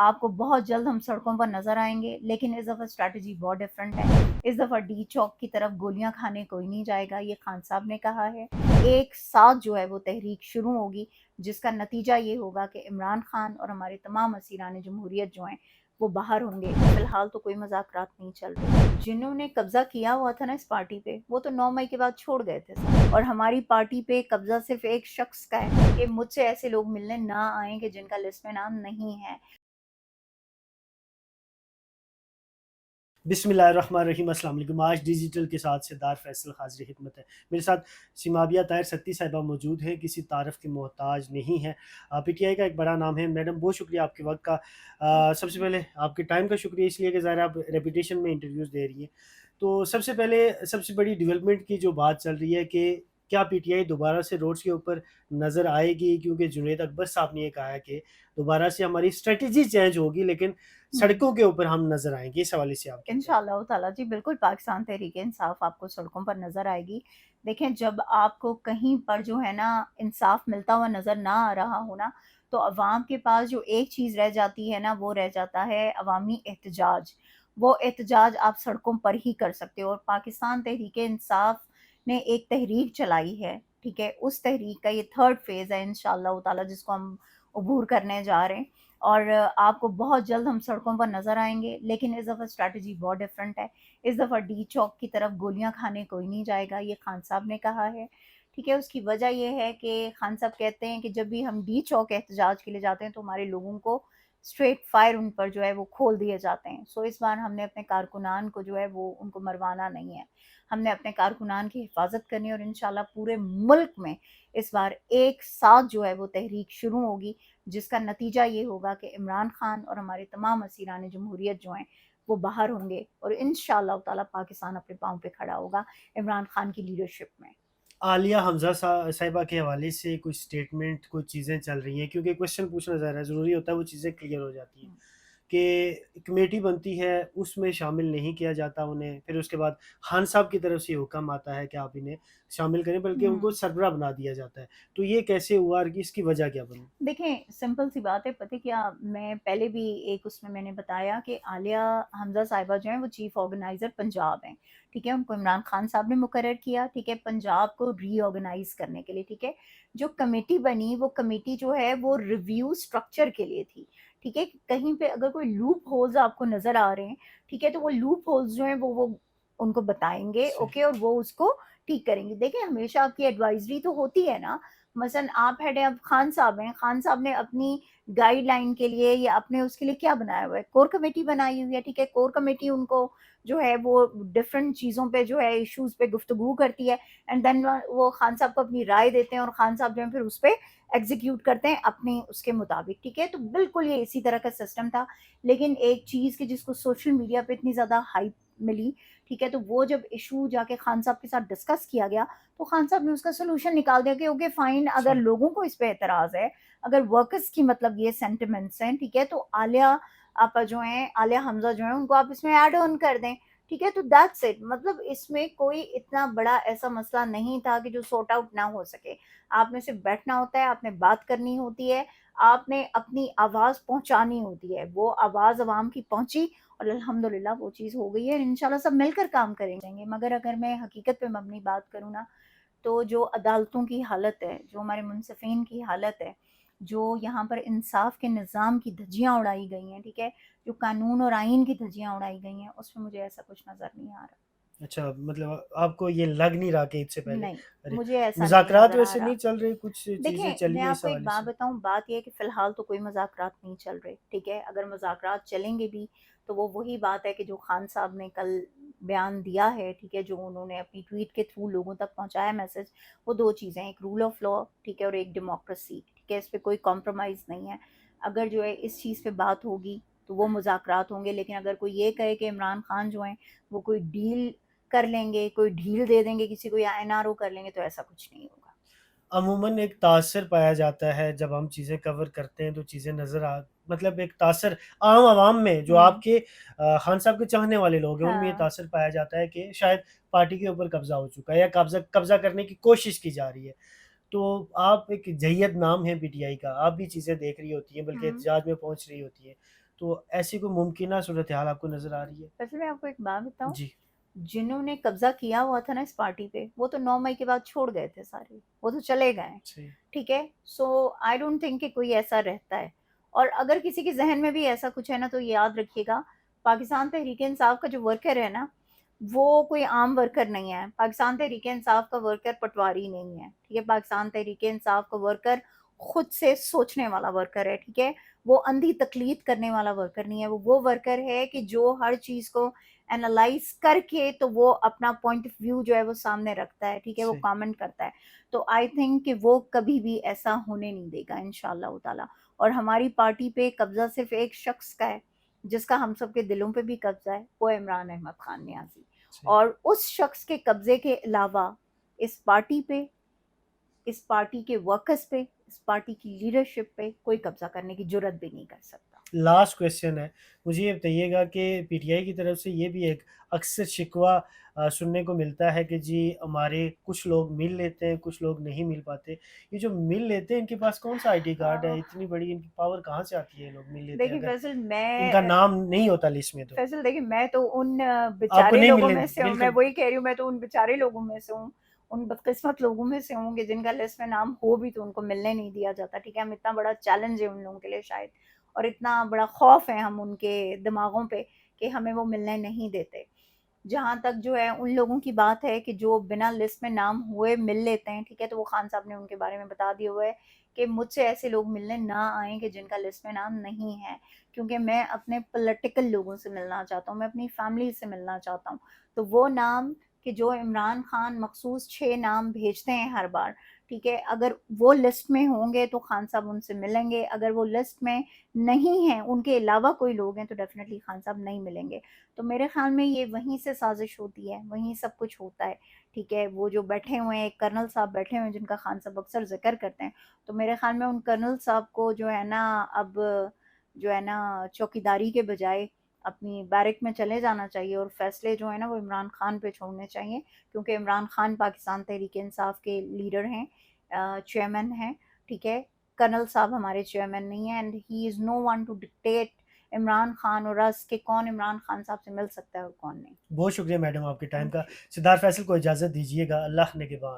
آپ کو بہت جلد ہم سڑکوں پر نظر آئیں گے، لیکن اس دفعہ اسٹریٹجی بہت ڈفرینٹ ہے۔ اس دفعہ ڈی چوک کی طرف گولیاں کھانے کوئی نہیں جائے گا، یہ خان صاحب نے کہا ہے۔ ایک ساتھ جو ہے وہ تحریک شروع ہوگی، جس کا نتیجہ یہ ہوگا کہ عمران خان اور ہمارے تمام اسیران جمہوریت جو ہیں وہ باہر ہوں گے۔ فی الحال تو کوئی مذاکرات نہیں چل رہے۔ جنہوں نے قبضہ کیا ہوا تھا نا اس پارٹی پہ، وہ تو 9 مئی کے بعد چھوڑ گئے تھے، اور ہماری پارٹی پہ قبضہ صرف ایک شخص کا ہے کہ مجھ سے ایسے لوگ ملنے نہ آئیں کہ جن کا لسٹ میں نام نہیں ہے۔ بسم اللہ الرحمن الرحیم۔ السلام علیکم۔ آج ڈیجیٹل کے ساتھ سردار فیصل حاضر خدمت ہے۔ میرے ساتھ سیمابیہ طاہر ستی صاحبہ موجود ہیں، کسی تعارف کے محتاج نہیں ہیں، پی ٹی آئی کا ایک بڑا نام ہے۔ میڈم بہت شکریہ آپ کے وقت کا، سب سے پہلے آپ کے ٹائم کا شکریہ، اس لیے کہ ظاہر آپ ریپیٹیشن میں انٹرویوز دے رہی ہیں۔ تو سب سے پہلے سب سے بڑی ڈیولپمنٹ کی جو بات چل رہی ہے کہ کیا پی ٹی آئی دوبارہ سے روڈز کے اوپر نظر آئے گی، کیونکہ جنید اکبر صاحب نے یہ کہا ہے کہ دوبارہ سے ہماری اسٹریٹجی چینج ہوگی لیکن سڑکوں کے اوپر ہم نظر آئیں گے۔ اس حوالے سے آپ کیا کہیں گے؟ انشاءاللہ تعالیٰ جی بالکل، پاکستان تحریک انصاف آپ کو سڑکوں پر نظر آئے گی۔ دیکھیں، جب آپ کو کہیں پر جو ہے نا انصاف ملتا ہوا نظر نہ آ رہا ہو نا، تو عوام کے پاس جو ایک چیز رہ جاتی ہے نا، وہ رہ جاتا ہے عوامی احتجاج۔ وہ احتجاج آپ سڑکوں پر ہی کر سکتے ہو، اور پاکستان تحریک انصاف نے ایک تحریک چلائی ہے، ٹھیک ہے، اس تحریک کا یہ 3rd فیز ہے انشاءاللہ تعالیٰ، جس کو ہم عبور کرنے جا رہے ہیں، اور آپ کو بہت جلد ہم سڑکوں پر نظر آئیں گے، لیکن اس دفعہ اسٹریٹجی بہت ڈفرینٹ ہے۔ اس دفعہ ڈی چوک کی طرف گولیاں کھانے کوئی نہیں جائے گا، یہ خان صاحب نے کہا ہے، ٹھیک ہے۔ اس کی وجہ یہ ہے کہ خان صاحب کہتے ہیں کہ جب بھی ہم ڈی چوک احتجاج کے لیے جاتے ہیں تو ہمارے لوگوں کو اسٹریٹ فائر ان پر جو ہے وہ کھول دیے جاتے ہیں۔ سو اس بار ہم نے اپنے کارکنان کو جو ہے وہ ان کو مروانا نہیں ہے، ہم نے اپنے کارکنان کی حفاظت کرنی ہے، اور انشاءاللہ پورے ملک میں اس بار ایک ساتھ جو ہے وہ تحریک شروع ہوگی، جس کا نتیجہ یہ ہوگا کہ عمران خان اور ہمارے تمام اسیران جمہوریت جو ہیں وہ باہر ہوں گے، اور انشاءاللہ تعالیٰ پاکستان اپنے پاؤں پہ کھڑا ہوگا عمران خان کی لیڈرشپ میں۔ عالیہ حمزہ صاحبہ کے حوالے سے کچھ سٹیٹمنٹ، کچھ چیزیں چل رہی ہیں، کیونکہ کوشچن پوچھنا ظاہر ضروری ہوتا ہے، وہ چیزیں کلیئر ہو جاتی ہیں کہ کمیٹی بنتی ہے، اس میں شامل نہیں کیا جاتا انہیں، پھر اس کے بعد خان صاحب کی طرف سے حکم آتا ہے کہ آپ انہیں شامل کریں، بلکہ ان کو سربراہ بنا دیا جاتا ہے۔ تو یہ کیسے ہوا اور اس کی وجہ کیا بنی؟ دیکھیں، سمپل سی بات ہے، پتہ کیا، میں پہلے بھی ایک اس میں نے بتایا کہ عالیہ حمزہ صاحبہ جو ہیں وہ چیف آرگنائزر پنجاب ہیں، ٹھیک ہے، ان کو عمران خان صاحب نے مقرر کیا، ٹھیک ہے، پنجاب کو ری آرگنائز کرنے کے لیے، ٹھیک ہے۔ جو کمیٹی بنی، وہ کمیٹی جو ہے وہ ریویو سٹرکچر کے لیے تھی، ٹھیک ہے۔ کہیں پہ اگر کوئی لوپ ہولز آپ کو نظر آ رہے ہیں، ٹھیک ہے، تو وہ لوپ ہولز جو ہیں وہ ان کو بتائیں گے، اوکے، اور وہ اس کو ٹھیک کریں گے۔ دیکھیں، ہمیشہ آپ کی ایڈوائزری تو ہوتی ہے نا، مثلا آپ ہیڈ ہیں، اب خان صاحب ہیں، خان صاحب نے اپنی گائیڈ لائن کے لیے یا اپنے اس کے لیے کیا بنایا ہوا ہے، کور کمیٹی بنائی ہوئی ہے، ٹھیک ہے۔ کور کمیٹی ان کو جو ہے وہ ڈفرینٹ چیزوں پہ جو ہے ایشوز پہ گفتگو کرتی ہے، اینڈ دین وہ خان صاحب کو اپنی رائے دیتے ہیں، اور خان صاحب جو ہے پھر اس پہ ایگزیکیوٹ کرتے ہیں اپنی اس کے مطابق، ٹھیک ہے۔ تو بالکل یہ اسی طرح کا سسٹم تھا، لیکن ایک چیز کہ جس کو سوشل میڈیا پہ اتنی زیادہ ہائپ ملی، ٹھیک ہے، تو وہ جب ایشو جا کے خان صاحب کے ساتھ ڈسکس کیا گیا، تو خان صاحب نے اس کا سولوشن نکال دیا کہ اوکے فائن، اگر لوگوں کو اس پہ اعتراض ہے، اگر ورکرز کی مطلب یہ سینٹیمنٹس ہیں، ٹھیک ہے، تو عالیہ آپا جو ہیں، عالیہ حمزہ جو ہیں، ان کو آپ اس میں ایڈ آن کر دیں، ٹھیک ہے۔ تو دیٹس اٹ، مطلب اس میں کوئی اتنا بڑا ایسا مسئلہ نہیں تھا کہ جو سورٹ آؤٹ نہ ہو سکے۔ آپ نے صرف بیٹھنا ہوتا ہے، آپ نے بات کرنی ہوتی ہے، آپ نے اپنی آواز پہنچانی ہوتی ہے، وہ آواز عوام کی پہنچی، اور الحمدللہ وہ چیز ہو گئی ہے، انشاءاللہ سب مل کر کام کریں گے۔ مگر اگر میں حقیقت پہ مبنی بات کروں نا، تو جو عدالتوں کی حالت ہے، جو ہمارے منصفین کی حالت ہے، جو یہاں پر انصاف کے نظام کی دھجیاں اڑائی گئی ہیں، ٹھیک ہے، جو قانون اور آئین کی دھجیاں اڑائی گئی ہیں، اس میں مجھے ایسا کچھ نظر نہیں آ رہا۔ اچھا، مطلب آپ کو یہ لگ نہیں رہا کہ اس سے پہلے نہیں، مجھے ایسا نہیں مذاکرات نظر آ ویسے رہا۔ نہیں چل رہے، کچھ چیزیں دیکھیں، میں چلی ہیں آپ اس کو ایک حوالے بات سے؟ بتاؤں، بات یہ ہے کہ فی الحال تو کوئی مذاکرات نہیں چل رہے، ٹھیک ہے۔ اگر مذاکرات چلیں گے بھی تو وہ وہی بات ہے کہ جو خان صاحب نے کل بیان دیا ہے، ٹھیک ہے، جو انہوں نے اپنی ٹویٹ کے تھرو لوگوں تک پہنچایا میسج، وہ دو چیزیں، ایک رول آف لا، ٹھیک ہے، اور ایک ڈیموکریسی، ٹھیک ہے، اس پہ کوئی کمپرومائز نہیں ہے۔ اگر جو ہے اس چیز پہ بات ہوگی تو وہ مذاکرات ہوں گے، لیکن اگر کوئی یہ کہے کہ عمران خان جو ہیں وہ کوئی ڈیل کر لیں گے، کوئی ڈھیل دے دیں گے کسی کو، یا این آر او کر لیں گے، تو ایسا کچھ نہیں ہوگا۔ عموماً ایک تاثر پایا جاتا ہے جب ہم چیزیں کور کرتے ہیں، تو چیزیں مطلب ایک تاثر عام عوام میں، جو آپ کے خان صاحب کے چاہنے والے لوگ ہیں، ان میں یہ ہاں، تاثر پایا جاتا ہے کہ شاید پارٹی کے اوپر قبضہ ہو چکا ہے، یا قبضہ کرنے کی کوشش کی جا رہی ہے۔ تو آپ ایک جید نام ہے پی ٹی آئی کا، آپ بھی چیزیں دیکھ رہی ہوتی ہیں، بلکہ احتجاج میں پہنچ رہی ہوتی ہیں، تو ایسی کوئی ممکنہ صورتحال آپ کو نظر آ رہی ہے؟ ویسے میں آپ کو ایک بات بتاؤں، جی جنہوں نے قبضہ کیا ہوا تھا نا اس پارٹی پہ، وہ تو 9 مئی کے بعد چھوڑ گئے تھے سارے، وہ تو چلے گئے، صحیح ٹھیک ہے؟ سو آئی ڈونٹ تھنک کہ کوئی ایسا رہتا ہے، اور اگر کسی کے ذہن میں بھی ایسا کچھ ہے نا تو یاد رکھیے گا، پاکستان تحریک انصاف کا جو ورکر ہے نا، وہ کوئی عام ورکر نہیں ہے. پاکستان تحریک انصاف کا ورکر پٹواری نہیں ہے، ٹھیک ہے؟ پاکستان تحریک انصاف کا ورکر خود سے سوچنے والا ورکر ہے، ٹھیک ہے؟ وہ اندھی تقلید کرنے والا ورکر نہیں ہے، وہ ورکر ہے کہ جو ہر چیز کو اینالائز کر کے تو وہ اپنا پوائنٹ آف ویو جو ہے وہ سامنے رکھتا ہے، ٹھیک ہے؟ وہ صحیح کامنٹ کرتا ہے. تو آئی تھنک کہ وہ کبھی بھی ایسا ہونے نہیں دے گا انشاءاللہ تعالیٰ. اور ہماری پارٹی پہ قبضہ صرف ایک شخص کا ہے جس کا ہم سب کے دلوں پہ بھی قبضہ ہے، وہ عمران احمد خان نیازی. صحیح اور اس شخص کے قبضے کے علاوہ اس پارٹی پہ، اس پارٹی کے ورکرز پہ، اس پارٹی کی لیڈرشپ پہ کوئی قبضہ کرنے کی جرت بھی نہیں کر سکتا. لاسٹ کویشچن ہے، مجھے یہ بتائیے گا کہ پی ٹی آئی کی طرف سے یہ بھی ایک اکثر شکوہ سننے کو ملتا ہے کہ جی ہمارے کچھ لوگ مل لیتے ہیں، کچھ لوگ نہیں مل پاتے. یہ جو مل لیتے ہیں ان کے پاس کون سا آئی ڈی کارڈ ہے؟ اتنی بڑی ان کی پاور کہاں سے آتی ہے؟ یہ لوگ مل لیتے ہیں دیکھیے اگر فیصل، ان کا نام نہیں ہوتا لسٹ میں تو. دیکھیے میں تو ان آپ کو بیچارے نہیں لوگوں ملے میں سے ہوں، میں بالکل. وہی کہہ رہی ہوں، میں تو ان بیچارے لوگوں میں سے ہوں، ان بدقسمت لوگوں میں سے ہوں کہ جن کا لسٹ میں نام ہو بھی تو ان کو ملنے نہیں دیا جاتا، ٹھیک ہے؟ ہم اتنا بڑا چیلنج ہے ان لوگوں کے لیے شاید، اور اتنا بڑا خوف ہے ہم ان کے دماغوں پہ کہ ہمیں وہ ملنے نہیں دیتے. جہاں تک جو ہے ان لوگوں کی بات ہے کہ جو بنا لسٹ میں نام ہوئے مل لیتے ہیں، ٹھیک ہے؟ تو وہ خان صاحب نے ان کے بارے میں بتا دیا ہوا ہے کہ مجھ سے ایسے لوگ ملنے نہ آئیں کہ جن کا لسٹ میں نام نہیں ہے، کیونکہ میں اپنے پولیٹیکل لوگوں سے ملنا چاہتا ہوں، میں اپنی فیملی سے ملنا چاہتا ہوں. تو وہ نام کہ جو عمران خان مخصوص 6 نام بھیجتے ہیں ہر بار، ٹھیک ہے؟ اگر وہ لسٹ میں ہوں گے تو خان صاحب ان سے ملیں گے، اگر وہ لسٹ میں نہیں ہیں، ان کے علاوہ کوئی لوگ ہیں، تو ڈیفینیٹلی خان صاحب نہیں ملیں گے. تو میرے خیال میں یہ وہیں سے سازش ہوتی ہے، وہیں سب کچھ ہوتا ہے، ٹھیک ہے؟ وہ جو بیٹھے ہوئے ہیں، ایک کرنل صاحب بیٹھے ہوئے ہیں جن کا خان صاحب اکثر ذکر کرتے ہیں، تو میرے خیال میں ان کرنل صاحب کو جو ہے نا اب جو ہے نا چوکیداری کے بجائے اپنی بیرک میں چلے جانا چاہیے، اور فیصلے جو ہیں نا وہ عمران خان پہ چھوڑنے چاہیے، کیونکہ عمران خان پاکستان تحریک انصاف کے لیڈر ہیں، چیئرمین ہیں، ٹھیک ہے؟ کرنل صاحب ہمارے چیئرمین نہیں ہیں، and he is no one to dictate Imran Khan اور اس کہ کون عمران خان صاحب سے مل سکتا ہے اور کون نہیں. بہت شکریہ میڈم آپ کے ٹائم کا. Thank you. سردار فیصل کو اجازت دیجیے گا. اللہ نگہبان.